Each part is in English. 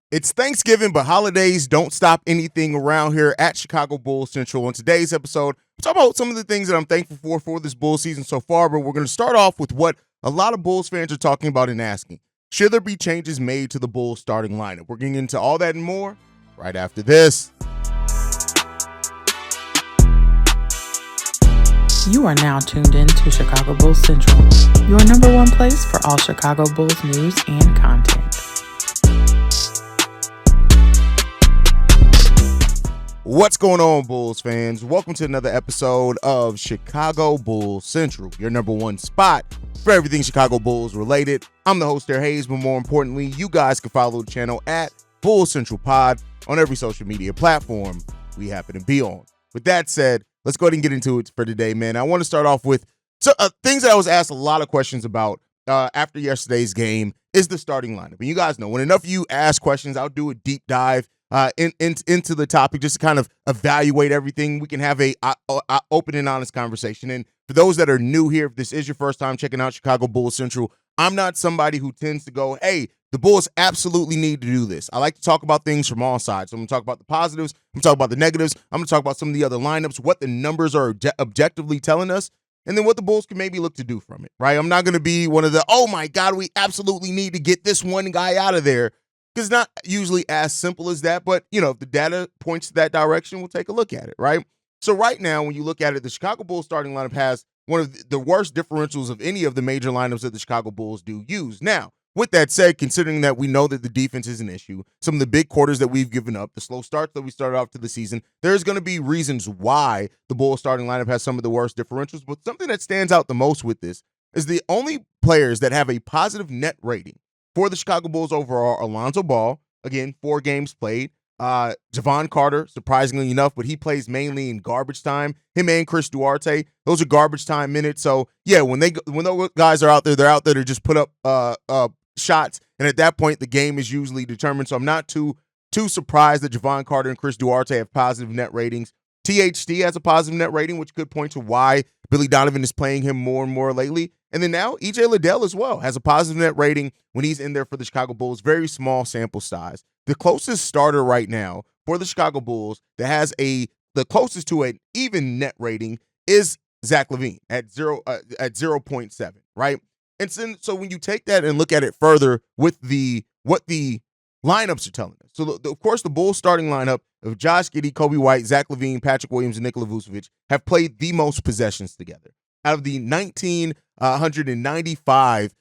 It's Thanksgiving, but holidays don't stop anything around here at Chicago Bulls Central. On today's episode, we'll talk about some of the things that I'm thankful for this Bulls season so far, but we're going to start off with what a lot of Bulls fans are talking about and asking. Should there be changes made to the Bulls starting lineup? We're getting into all that and more right after this. You are now tuned in to Chicago Bulls Central, your number one place for all Chicago Bulls news and content. What's going on, Bulls fans? Welcome to another episode of Chicago Bulls Central, your number one spot for everything Chicago Bulls related. I'm the host there, Haize, but more importantly, you guys can follow the channel at Bulls Central Pod on every social media platform we happen to be on. With that said, let's go ahead and get into it for today, man. I want to start off with things that I was asked a lot of questions about after yesterday's game is the starting lineup. And you guys know, when enough of you ask questions, I'll do a deep dive into the topic just to kind of evaluate everything. We can have a open and honest conversation. And for those that are new here, if this is your first time checking out Chicago Bulls Central, I'm not somebody who tends to go, hey, the Bulls absolutely need to do this. I like to talk about things from all sides. So I'm going to talk about the positives. I'm going to talk about the negatives. I'm going to talk about some of the other lineups, what the numbers are objectively telling us, and then what the Bulls can maybe look to do from it, right? I'm not going to be one of the, oh, my God, we absolutely need to get this one guy out of there. Because it's not usually as simple as that, but, you know, if the data points to that direction, we'll take a look at it, right? So right now, when you look at it, the Chicago Bulls starting lineup has one of the worst differentials of any of the major lineups that the Chicago Bulls do use. Now, with that said, considering that we know that the defense is an issue, some of the big quarters that we've given up, the slow starts that we started off to the season, there's going to be reasons why the Bulls starting lineup has some of the worst differentials, but something that stands out the most with this is the only players that have a positive net rating for the Chicago Bulls overall, Alonzo Ball, again, 4 games played. Javon Carter, surprisingly enough, but he plays mainly in garbage time. Him and Chris Duarte, those are garbage time minutes. So, yeah, when those guys are out there, they're out there to just put up shots. And at that point, the game is usually determined. So I'm not too surprised that Javon Carter and Chris Duarte have positive net ratings. THT has a positive net rating, which could point to why Billy Donovan is playing him more and more lately. And then now EJ Liddell as well has a positive net rating when he's in there for the Chicago Bulls. Very small sample size. The closest starter right now for the Chicago Bulls that has the closest to an even net rating is Zach LaVine at 0.7, right? And so when you take that and look at it further with what the lineups are telling us. So, of course, the Bulls starting lineup of Josh Giddey, Coby White, Zach LaVine, Patrick Williams, and Nikola Vucevic have played the most possessions together. Out of the 1,995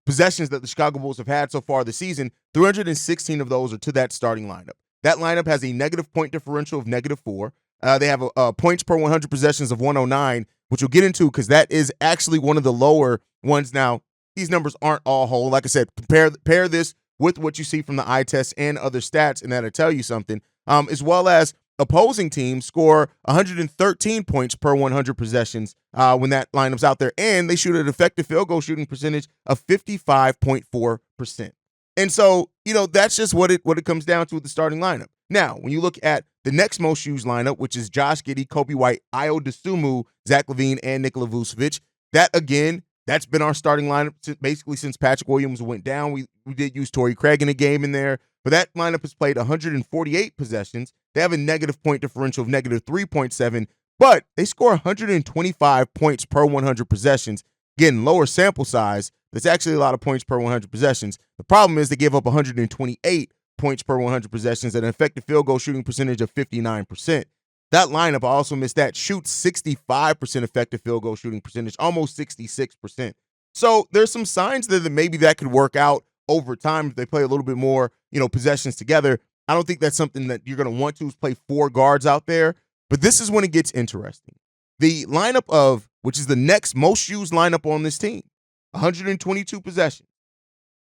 possessions that the Chicago Bulls have had so far this season, 316 of those are to that starting lineup. That lineup has a negative point differential of -4. They have a points per 100 possessions of 109, which we'll get into because that is actually one of the lower ones. Now, these numbers aren't all whole. Like I said, pair this with what you see from the eye test and other stats, and that'll tell you something, as well as opposing teams score 113 points per 100 possessions when that lineup's out there, and they shoot an effective field goal shooting percentage of 55.4%. And so, you know, that's just what it comes down to with the starting lineup. Now, when you look at the next most used lineup, which is Josh Giddey, Coby White, Ayo Dosunmu, Zach LaVine, and Nikola Vucevic, that, again, that's been our starting lineup basically since Patrick Williams went down. We did use Torrey Craig in a game in there, but that lineup has played 148 possessions. They have a negative point differential of -3.7, but they score 125 points per 100 possessions. Again, lower sample size. That's actually a lot of points per 100 possessions. The problem is they give up 128 points per 100 possessions at an effective field goal shooting percentage of 59%. That lineup, I also missed that, shoots 65% effective field goal shooting percentage, almost 66%. So there's some signs that maybe that could work out over time if they play a little bit more, possessions together. I don't think that's something that you're going to want to is play 4 guards out there, but this is when it gets interesting. The lineup which is the next most used lineup on this team, 122 possessions.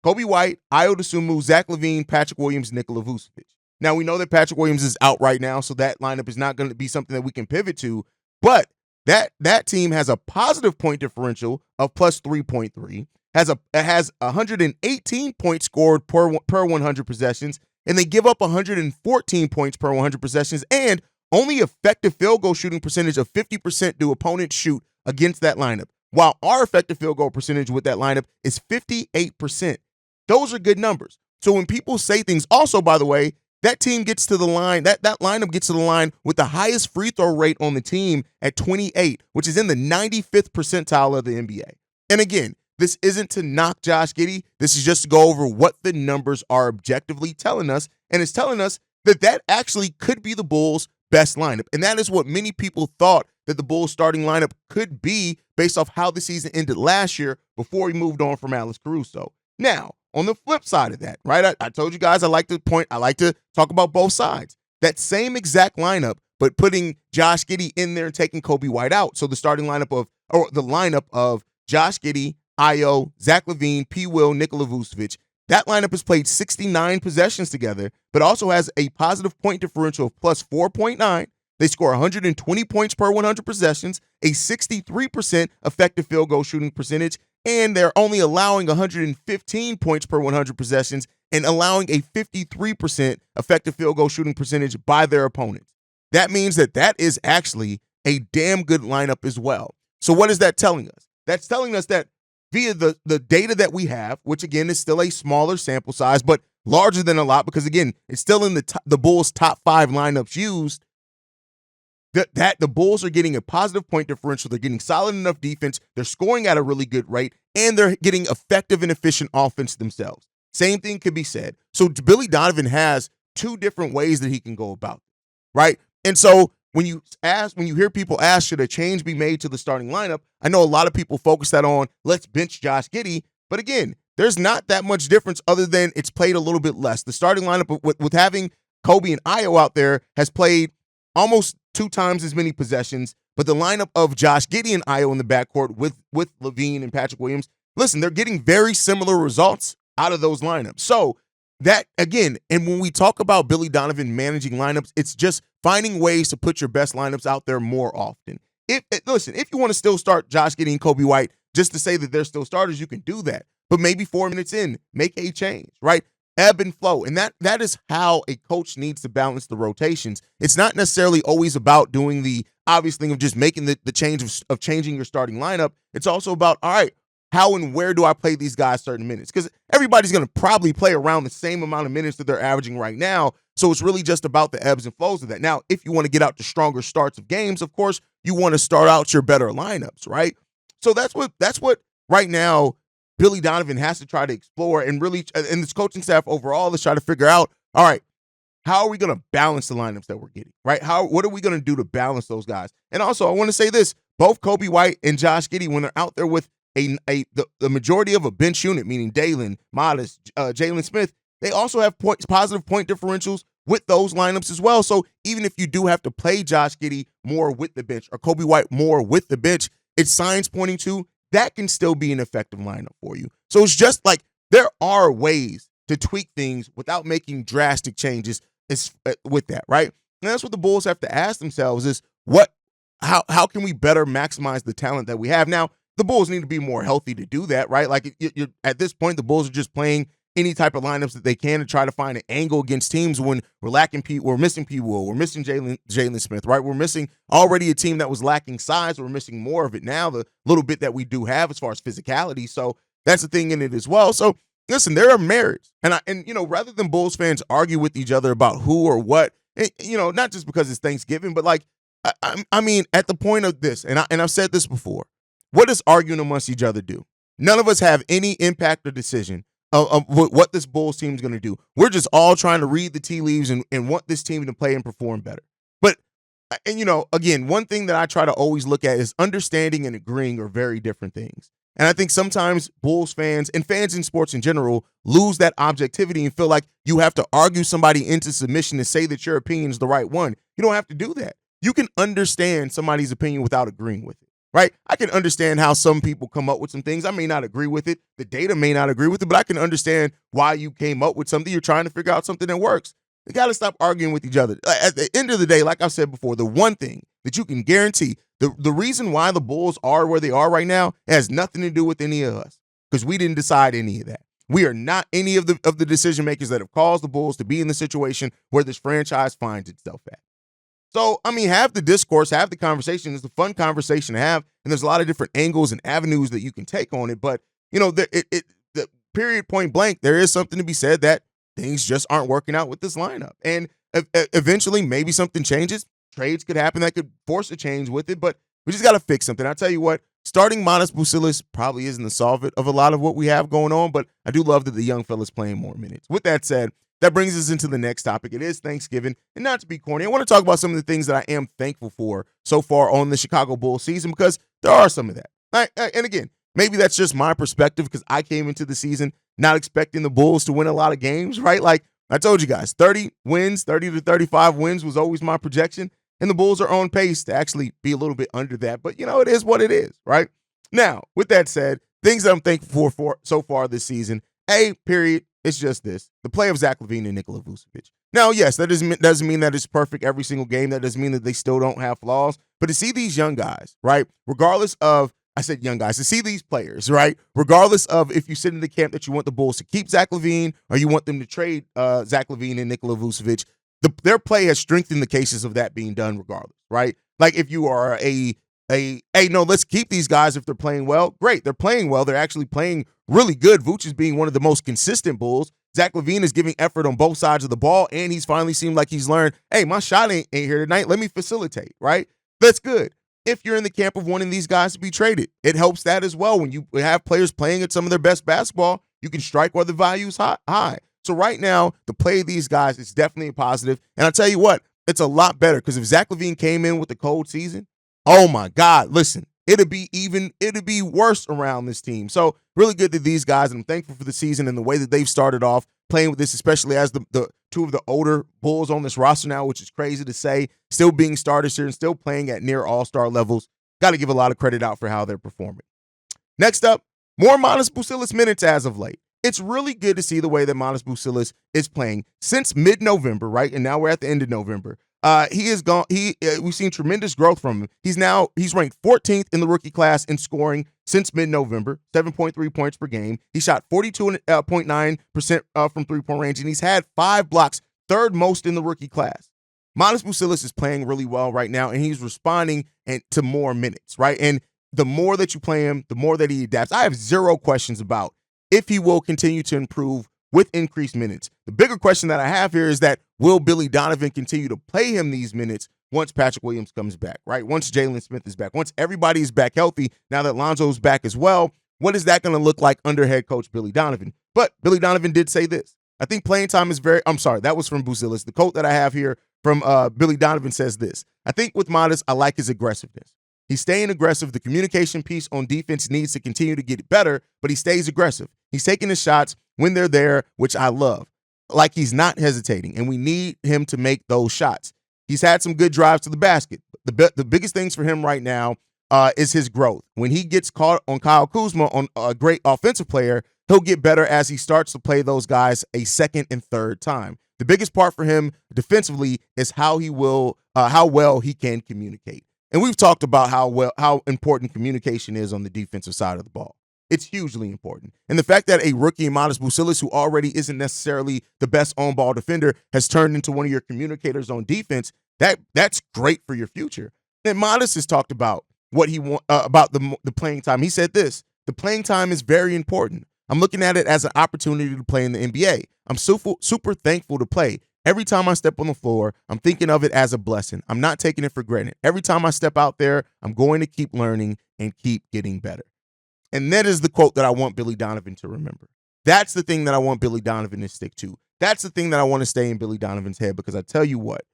Coby White, Ayo Dosunmu, Zach LaVine, Patrick Williams, Nikola Vucevic. Now, we know that Patrick Williams is out right now, so that lineup is not going to be something that we can pivot to, but that team has a positive point differential of plus 3.3, has 118 points scored per 100 possessions, and they give up 114 points per 100 possessions, and only effective field goal shooting percentage of 50% do opponents shoot against that lineup, while our effective field goal percentage with that lineup is 58%. Those are good numbers. So when people say things, also, by the way, that team gets to the line, that lineup gets to the line with the highest free throw rate on the team at 28, which is in the 95th percentile of the NBA. And again, this isn't to knock Josh Giddey. This is just to go over what the numbers are objectively telling us. And it's telling us that that actually could be the Bulls' best lineup. And that is what many people thought that the Bulls' starting lineup could be based off how the season ended last year before we moved on from Alex Caruso. Now, on the flip side of that, right, I told you guys I like to talk about both sides. That same exact lineup, but putting Josh Giddey in there and taking Coby White out. So the lineup of Josh Giddey, Ayo, Zach LaVine, P. Will, Nikola Vucevic. That lineup has played 69 possessions together, but also has a positive point differential of plus 4.9. They score 120 points per 100 possessions, a 63% effective field goal shooting percentage, and they're only allowing 115 points per 100 possessions and allowing a 53% effective field goal shooting percentage by their opponents. That means that is actually a damn good lineup as well. So what is that telling us? That's telling us that via the data that we have, which again is still a smaller sample size, but larger than a lot because again, it's still in the Bulls' top 5 lineups used, that the Bulls are getting a positive point differential. They're getting solid enough defense. They're scoring at a really good rate, and they're getting effective and efficient offense themselves. Same thing could be said. So Billy Donovan has 2 different ways that he can go about it, right? And so when you hear people ask, should a change be made to the starting lineup? I know a lot of people focus that on, let's bench Josh Giddey. But again, there's not that much difference other than it's played a little bit less. The starting lineup with having Coby and Ayo out there has played almost 2 times as many possessions. But the lineup of Josh Giddey and Ayo in the backcourt with LaVine and Patrick Williams, listen, they're getting very similar results out of those lineups. So that, again, and when we talk about Billy Donovan managing lineups, it's just finding ways to put your best lineups out there more often. If you want to still start Josh Giddey and Coby White just to say that they're still starters, you can do that. But maybe 4 minutes in, make a change, right? Ebb and flow. And that is how a coach needs to balance the rotations. It's not necessarily always about doing the obvious thing of just making the change of changing your starting lineup. It's also about, all right, how and where do I play these guys certain minutes? Because everybody's going to probably play around the same amount of minutes that they're averaging right now. So it's really just about the ebbs and flows of that. Now, if you want to get out to stronger starts of games, of course, you want to start out your better lineups, right? So that's what right now Billy Donovan has to try to explore and really, and this coaching staff overall is try to figure out, all right, how are we going to balance the lineups that we're getting, right? What are we going to do to balance those guys? And also, I want to say this, both Coby White and Josh Giddey, when they're out there with the majority of a bench unit, meaning Dalen, Matas, Jalen Smith, they also have positive point differentials with those lineups as well. So even if you do have to play Josh Giddey more with the bench or Coby White more with the bench, it's signs pointing to that can still be an effective lineup for you. So it's just like there are ways to tweak things without making drastic changes with that, right? And that's what the Bulls have to ask themselves is how can we better maximize the talent that we have? Now, the Bulls need to be more healthy to do that, right? Like you're at this point, the Bulls are just playing any type of lineups that they can to try to find an angle against teams when we're missing P. Will, we're missing Jalen Smith, right? We're missing already a team that was lacking size. We're missing more of it now, the little bit that we do have as far as physicality. So that's the thing in it as well. So listen, there are merits. And rather than Bulls fans argue with each other about who or what, not just because it's Thanksgiving, but like, I mean, at the point of this, and I've said this before, what does arguing amongst each other do? None of us have any impact or decision of what this Bulls team is going to do. We're just all trying to read the tea leaves and want this team to play and perform better. But, again, one thing that I try to always look at is understanding and agreeing are very different things. And I think sometimes Bulls fans and fans in sports in general lose that objectivity and feel like you have to argue somebody into submission to say that your opinion is the right one. You don't have to do that. You can understand somebody's opinion without agreeing with it. Right? I can understand how some people come up with some things. I may not agree with it. The data may not agree with it, but I can understand why you came up with something. You're trying to figure out something that works. You got to stop arguing with each other. At the end of the day, like I've said before, the one thing that you can guarantee, the reason why the Bulls are where they are right now has nothing to do with any of us because we didn't decide any of that. We are not any of the decision makers that have caused the Bulls to be in the situation where this franchise finds itself at. So, I mean, have the discourse, have the conversation. It's a fun conversation to have, and there's a lot of different angles and avenues that you can take on it. But, the period point blank, there is something to be said that things just aren't working out with this lineup. And eventually, maybe something changes. Trades could happen that could force a change with it, but we just got to fix something. I'll tell you what, starting Matas Buzelis probably isn't the solvent of a lot of what we have going on, but I do love that the young fella's playing more minutes. With that said, that brings us into the next topic. It is Thanksgiving, and not to be corny, I want to talk about some of the things that I am thankful for so far on the Chicago Bulls season, because there are some of that. And again, maybe that's just my perspective because I came into the season not expecting the Bulls to win a lot of games, right? Like I told you guys, 30 to 35 wins was always my projection, and the Bulls are on pace to actually be a little bit under that. But, it is what it is, right? Now, with that said, things that I'm thankful for so far this season, it's just this. The play of Zach LaVine and Nikola Vucevic. Now, yes, that doesn't mean that it's perfect every single game. That doesn't mean that they still don't have flaws. But to see these young guys, right, regardless of, I said young guys, to see these players, right, regardless of if you sit in the camp that you want the Bulls to keep Zach LaVine or you want them to trade Zach LaVine and Nikola Vucevic, their play has strengthened the cases of that being done regardless, right? Like if you are let's keep these guys if they're playing well. Great, they're playing well. They're actually playing really good. Vooch is being one of the most consistent Bulls. Zach LaVine is giving effort on both sides of the ball, and he's finally seemed like he's learned, hey, my shot ain't here tonight. Let me facilitate, right? That's good. If you're in the camp of wanting these guys to be traded, it helps that as well. When you have players playing at some of their best basketball, you can strike where the value's high. So right now, the play of these guys is definitely a positive. And I'll tell you what, it's a lot better because if Zach LaVine came in with a cold season, oh my God, listen, it'd be worse around this team. So really good that these guys, and I'm thankful for the season and the way that they've started off playing with this, especially as the two of the older Bulls on this roster now, which is crazy to say, still being starters here and still playing at near all-star levels. Got to give a lot of credit out for how they're performing. Next up, more Matas Buzelis minutes as of late. It's really good to see the way that Matas Buzelis is playing since mid-November, right? And now we're at the end of November. We've seen tremendous growth from him. He's ranked 14th in the rookie class in scoring since mid-November, 7.3 points per game. He shot 42.9% from three-point range, and he's had 5 blocks, third most in the rookie class. Matas Buzelis is playing really well right now, and he's responding to more minutes, right? And the more that you play him, the more that he adapts. I have zero questions about if he will continue to improve with increased minutes. The bigger question that I have here is that will Billy Donovan continue to play him these minutes once Patrick Williams comes back, right? Once Jalen Smith is back, once everybody is back healthy, now that Lonzo's back as well, what is that going to look like under head coach Billy Donovan? But Billy Donovan did say this. I think playing time is that was from Buzelis. The quote that I have here from Billy Donovan says this. I think with Matas, I like his aggressiveness. He's staying aggressive. The communication piece on defense needs to continue to get better, but he stays aggressive. He's taking his shots when they're there, which I love. Like he's not hesitating, and we need him to make those shots. He's had some good drives to the basket. The biggest things for him right now is his growth. When he gets caught on Kyle Kuzma, on a great offensive player, he'll get better as he starts to play those guys a second and third time. The biggest part for him defensively is how well he can communicate. And we've talked about how important communication is on the defensive side of the ball. It's hugely important. And the fact that a rookie in Matas Buzelis, who already isn't necessarily the best on-ball defender, has turned into one of your communicators on defense, that's great for your future. And Matas has talked about what he want about the playing time. He said this: the playing time is very important. I'm looking at it as an opportunity to play in the NBA. I'm super thankful to play. Every time I step on the floor, I'm thinking of it as a blessing. I'm not taking it for granted. Every time I step out there, I'm going to keep learning and keep getting better. And that is the quote that I want Billy Donovan to remember. That's the thing that I want Billy Donovan to stick to. That's the thing that I want to stay in Billy Donovan's head, because I tell you what,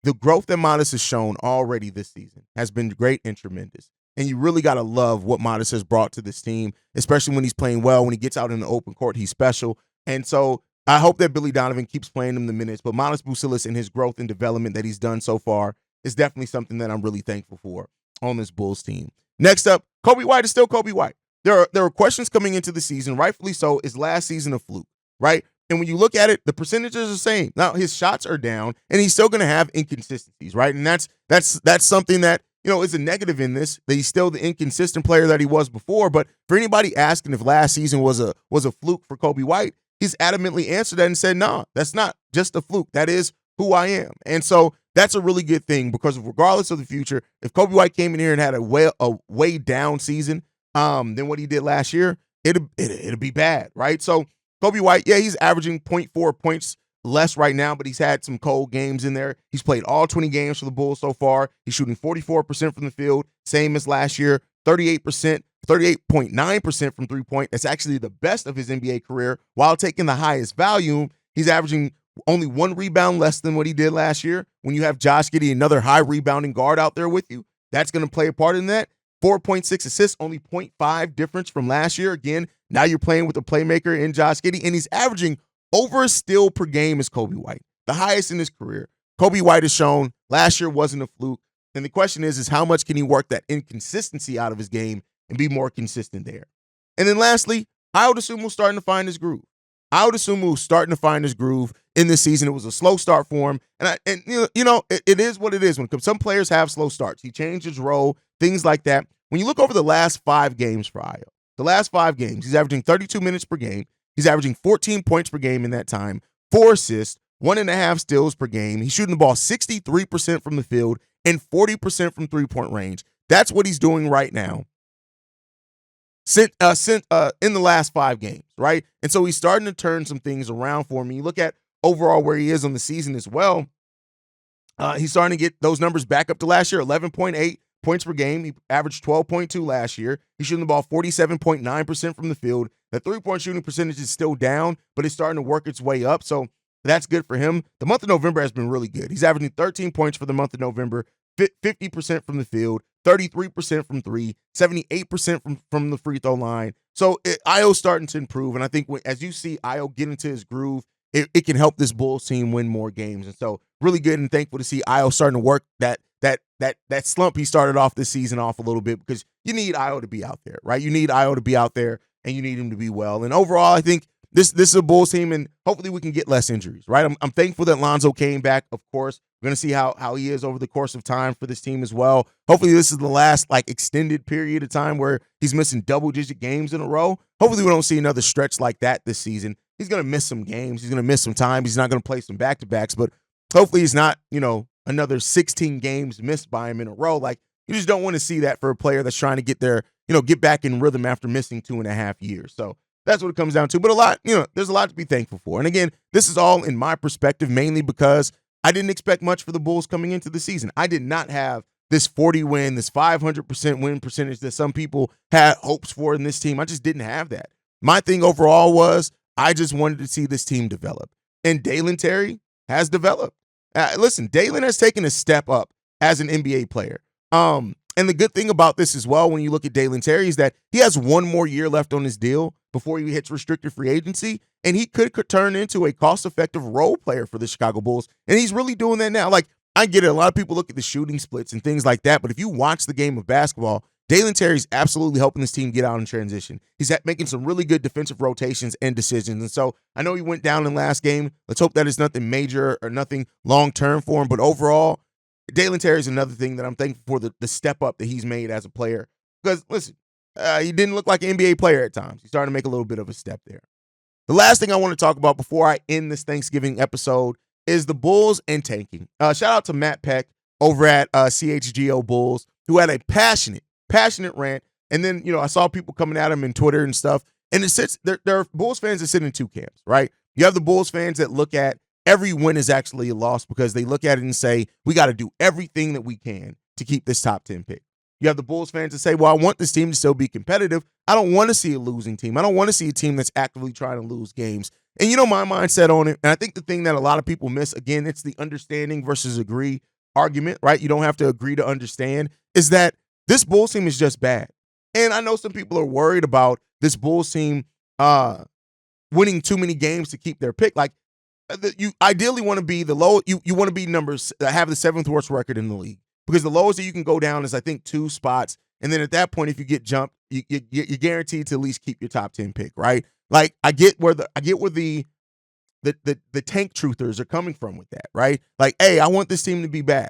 the growth that Matas has shown already this season has been great and tremendous. And you really got to love what Matas has brought to this team, especially when he's playing well. When he gets out in the open court, he's special. And so I hope that Billy Donovan keeps playing him the minutes. But Matas Buzelis and his growth and development that he's done so far is definitely something that I'm really thankful for on this Bulls team. Next up, Coby White is still Coby White. There are questions coming into the season, rightfully so. Is last season a fluke, right? And when you look at it, the percentages are the same. Now his shots are down, and he's still going to have inconsistencies, right? And that's something that is a negative in this. That he's still the inconsistent player that he was before. But for anybody asking if last season was a fluke for Coby White, he's adamantly answered that and said, "No, that's not just a fluke. That is who I am." And so that's a really good thing, because regardless of the future, if Coby White came in here and had a way down season than what he did last year, it'll be bad, right? So Coby White, yeah, he's averaging 0.4 points less right now, but he's had some cold games in there. He's played all 20 games for the Bulls so far. He's shooting 44% from the field, same as last year, 38.9% from three-point. That's actually the best of his NBA career. While taking the highest volume, he's averaging only one rebound less than what he did last year. When you have Josh Giddey, another high rebounding guard out there with you, that's going to play a part in that. 4.6 assists, only 0.5 difference from last year. Again, now you're playing with a playmaker in Josh Giddey, and he's averaging over a steal per game as Coby White, the highest in his career. Coby White has shown last year wasn't a fluke. And the question is how much can he work that inconsistency out of his game and be more consistent there? And then lastly, Ayo Dosunmu starting to find his groove. Ayo Dosunmu starting to find his groove in this season. It was a slow start for him. And it is what it is. When some players have slow starts, he changed his role, things like that. When you look over the last 5 games for Ayo, the last 5 games, he's averaging 32 minutes per game. He's averaging 14 points per game in that time, 4 assists, 1.5 steals per game. He's shooting the ball 63% from the field and 40% from three-point range. That's what he's doing right now in the last 5 games, right? And so he's starting to turn some things around for me. You look at overall where he is on the season as well. He's starting to get those numbers back up to last year, 11.8 points per game. He averaged 12.2 last year. He's shooting the ball 47.9% from the field. The three-point shooting percentage is still down, but it's starting to work its way up. So that's good for him. The month of November has been really good. He's averaging 13 points for the month of November, 50% from the field, 33% from three, 78% from the free throw line. So Ayo's starting to improve. And I think as you see Ayo get into his groove, it can help this Bulls team win more games. And so really good and thankful to see Ayo starting to work that slump he started off this season off a little bit, because you need Ayo to be out there, right? You need Ayo to be out there and you need him to be well. And overall, I think this is a Bulls team, and hopefully we can get less injuries, right? I'm thankful that Lonzo came back, of course. We're going to see how he is over the course of time for this team as well. Hopefully this is the last extended period of time where he's missing double-digit games in a row. Hopefully we don't see another stretch like that this season. He's going to miss some games. He's going to miss some time. He's not going to play some back-to-backs, but hopefully he's not, another 16 games missed by him in a row. You just don't want to see that for a player that's trying to get get back in rhythm after missing 2.5 years. So that's what it comes down to. But there's a lot to be thankful for. And again, this is all in my perspective, mainly because I didn't expect much for the Bulls coming into the season. I did not have this 40 win, this 500% win percentage that some people had hopes for in this team. I just didn't have that. My thing overall was I just wanted to see this team develop. And Dalen Terry has developed. Listen, Dalen has taken a step up as an NBA player. And the good thing about this as well, when you look at Dalen Terry, is that he has 1 more year left on his deal before he hits restricted free agency, and he could turn into a cost-effective role player for the Chicago Bulls, and he's really doing that now. I get it. A lot of people look at the shooting splits and things like that, but if you watch the game of basketball, Dalen Terry's absolutely helping this team get out in transition. He's making some really good defensive rotations and decisions, and so I know he went down in last game. Let's hope that it's nothing major or nothing long-term for him, but overall, Dalen Terry is another thing that I'm thankful for, the step up that he's made as a player. Because, listen, he didn't look like an NBA player at times. He's starting to make a little bit of a step there. The last thing I want to talk about before I end this Thanksgiving episode is the Bulls and tanking. Shout out to Matt Peck over at CHGO Bulls, who had a passionate rant. And then, I saw people coming at him in Twitter and stuff. And there are Bulls fans that sit in 2 camps, right? You have the Bulls fans that look at every win is actually a loss because they look at it and say, we got to do everything that we can to keep this top 10 pick. You have the Bulls fans that say, well, I want this team to still be competitive. I don't want to see a losing team. I don't want to see a team that's actively trying to lose games. And my mindset on it, and I think the thing that a lot of people miss, again, it's the understanding versus agree argument, right? You don't have to agree to understand, is that this Bulls team is just bad. And I know some people are worried about this Bulls team winning too many games to keep their pick. You ideally want to be the low. You want to be numbers that have the 7th worst record in the league, because the lowest that you can go down is, I think, 2 spots. And then at that point, if you get jumped, you're guaranteed to at least keep your top 10 pick, right? I get where the tank truthers are coming from with that, right? Hey, I want this team to be bad.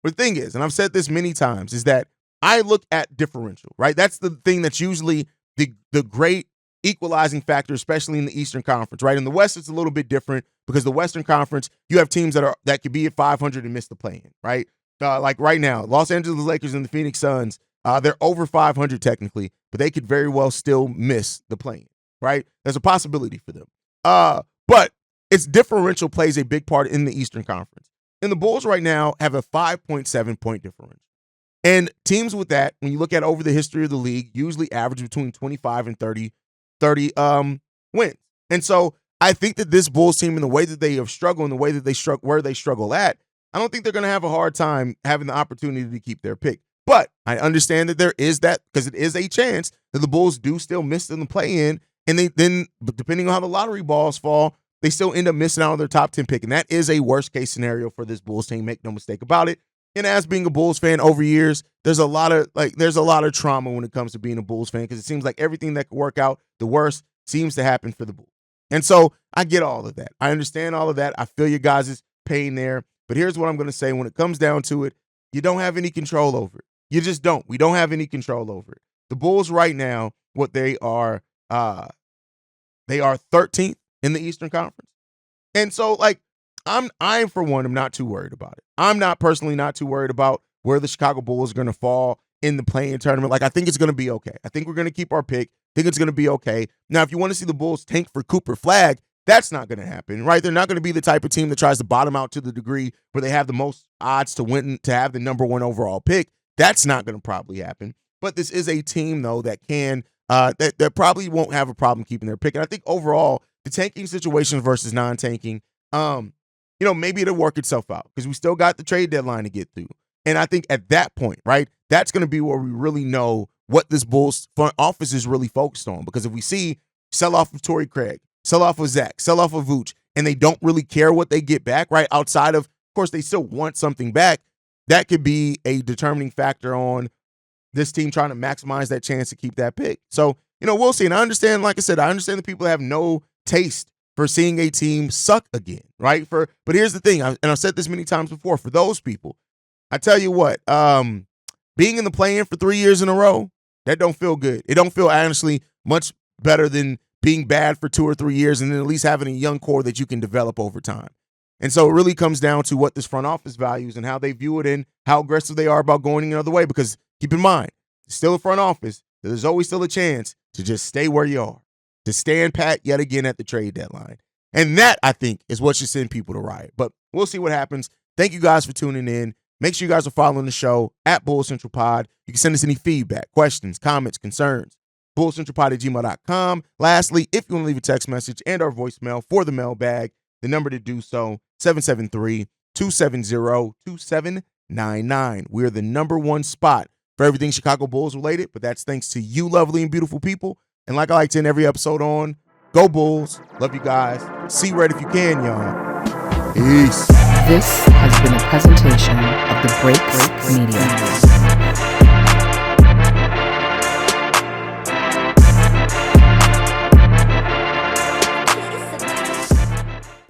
But the thing is, and I've said this many times, is that I look at differential, right? That's the thing that's usually the great equalizing factor, especially in the Eastern Conference, right? In the West, it's a little bit different because the Western Conference, you have teams that could be at 500 and miss the play-in, right? Right now, Los Angeles Lakers and the Phoenix Suns, they're over 500 technically, but they could very well still miss the play-in, right? There's a possibility for them. But it's differential plays a big part in the Eastern Conference. And the Bulls right now have a 5.7 point differential. And teams with that, when you look at over the history of the league, usually average between 25 and 30 wins. And so I think that this Bulls team, in the way that they have struggled, in the way that they struggle at, I don't think they're going to have a hard time having the opportunity to keep their pick. But I understand that there is that, because it is a chance that the Bulls do still miss in the play-in, and they then, depending on how the lottery balls fall, they still end up missing out on their top 10 pick. And that is a worst-case scenario for this Bulls team. Make no mistake about it. And as being a Bulls fan over years, there's a lot of trauma when it comes to being a Bulls fan, because it seems like everything that could work out, the worst seems to happen for the Bulls. And so I get all of that. I understand all of that. I feel your guys' pain there. But here's what I'm going to say. When it comes down to it, you don't have any control over it. You just don't. We don't have any control over it. The Bulls right now, what they are 13th in the Eastern Conference. And so, like, I for one, am not too worried about it. I'm not personally not too worried about where the Chicago Bulls are going to fall in the play-in tournament. Like, I think it's going to be okay. I think we're going to keep our pick. I think it's going to be okay. Now, if you want to see the Bulls tank for Cooper Flag, that's not going to happen, right? They're not going to be the type of team that tries to bottom out to the degree where they have the most odds to win, to have the number one overall pick. That's not going to probably happen. But this is a team, though, that can that probably won't have a problem keeping their pick. And I think overall, the tanking situation versus non-tanking, maybe it'll work itself out, because we still got the trade deadline to get through. And I think at that point, right, that's going to be where we really know what this Bulls front office is really focused on. Because if we see sell off of Torrey Craig, sell off of Zach, sell off of Vooch, and they don't really care what they get back, right, outside of course, they still want something back, that could be a determining factor on this team trying to maximize that chance to keep that pick. So, we'll see. And I understand, like I said, I understand that people have no taste for seeing a team suck again, right? But here's the thing, and I've said this many times before, for those people, I tell you what, being in the play-in for 3 years in a row, that don't feel good. It don't feel honestly much better than being bad for 2 or 3 years and then at least having a young core that you can develop over time. And so it really comes down to what this front office values and how they view it and how aggressive they are about going another way. Because keep in mind, it's still a front office. There's always still a chance to just stay where you are, to stand pat yet again at the trade deadline. And that, I think, is what should send people to riot. But we'll see what happens. Thank you guys for tuning in. Make sure you guys are following the show at Bulls Central Pod. You can send us any feedback, questions, comments, concerns, bullscentralpod@gmail.com. Lastly, if you want to leave a text message and our voicemail for the mailbag, the number to do so, 773-270-2799. We're the number one spot for everything Chicago Bulls related, but that's thanks to you lovely and beautiful people. And like I like to end every episode on, go Bulls. Love you guys. See red if you can, y'all. Peace. This has been a presentation of the Break Media.